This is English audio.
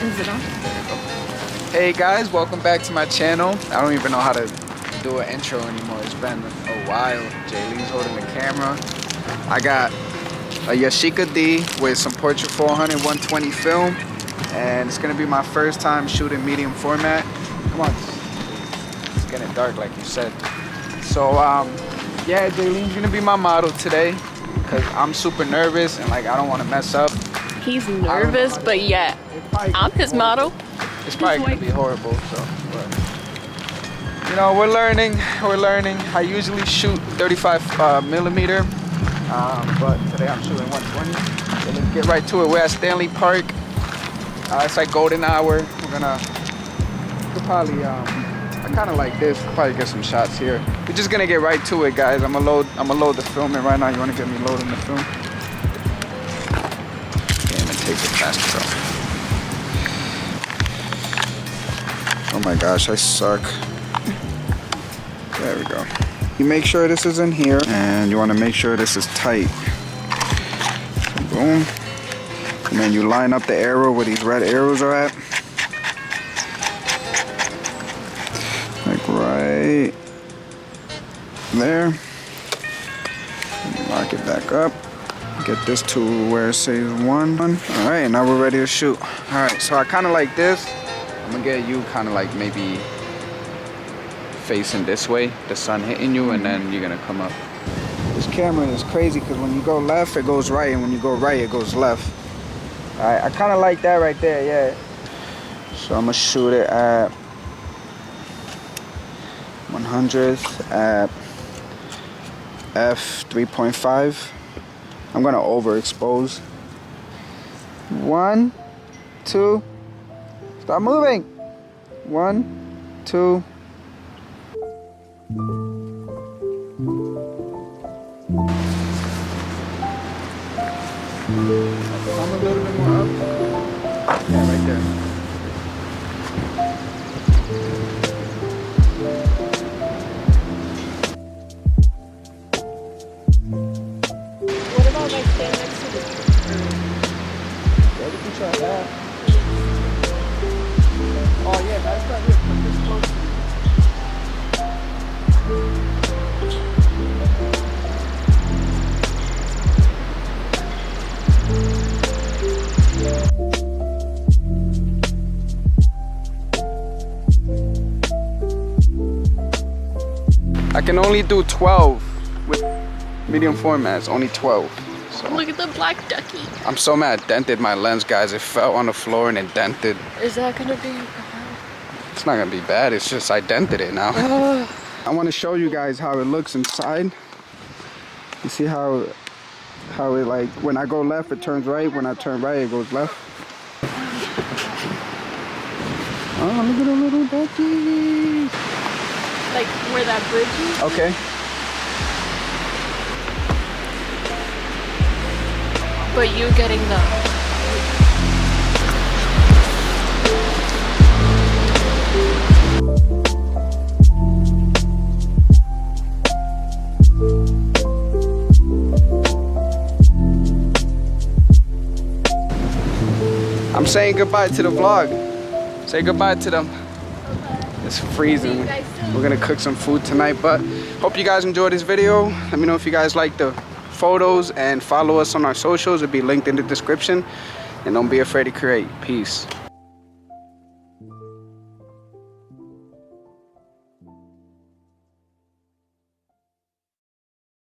Is it on? Hey guys, welcome back to my channel. I don't even know how to do an intro anymore. It's been a while. Jaylee's holding the camera. I got a Yashica D with some Portrait 400 120 film, and it's gonna be my first time shooting medium format. Come on, it's getting dark like you said. So yeah, Jaylee's gonna be my model today because I'm super nervous and like I don't want to mess up. He's nervous, but yet I'm his model. It's probably gonna be horrible, so but you know, we're learning. I usually shoot 35 millimeter, but today I'm shooting 120. So let's get right to it. We're at Stanley Park. It's like golden hour. We'll probably I kind of like this. We'll probably get some shots here. We're just gonna get right to it, guys. I'm gonna load the film in right now. You wanna get me loading the film? Damn, it takes it faster though. Oh my gosh, I suck. There we go. You make sure this is in here, and you want to make sure this is tight. So boom. And then you line up the arrow where these red arrows are at. Like right there. And lock it back up. Get this to where it says 1. Alright, now we're ready to shoot. Alright, so I kind of like this. I'm gonna get you kind of like maybe facing this way, the sun hitting you, and then you're gonna come up. This camera is crazy because when you go left, it goes right, and when you go right, it goes left. Alright, I kind of like that right there, yeah. So I'm gonna shoot it at 100th at f3.5. I'm gonna overexpose. 1, 2. Start moving. 1, 2. Come a little bit more up. Yeah, right there. What about like stand next to the Yeah, we can try that. Oh yeah, that's right here. Put this close to you. I can only do 12 with medium formats, only 12. So. Look at the black ducky. I'm so mad, dented my lens, guys. It fell on the floor and it dented. Is that gonna be bad? It's not gonna be bad, it's just I dented it now. I wanna show you guys how it looks inside. You see how it like, when I go left, it turns right. When I turn right, it goes left. Oh, look at the little ducky. Like where that bridge is? Okay. But you getting the... I'm saying goodbye to the vlog. Say goodbye to them. It's freezing. We're gonna cook some food tonight, but hope you guys enjoyed this video. Let me know if you guys like the photos, and follow us on our socials. It'll be linked in the description, and don't be afraid to create. Peace.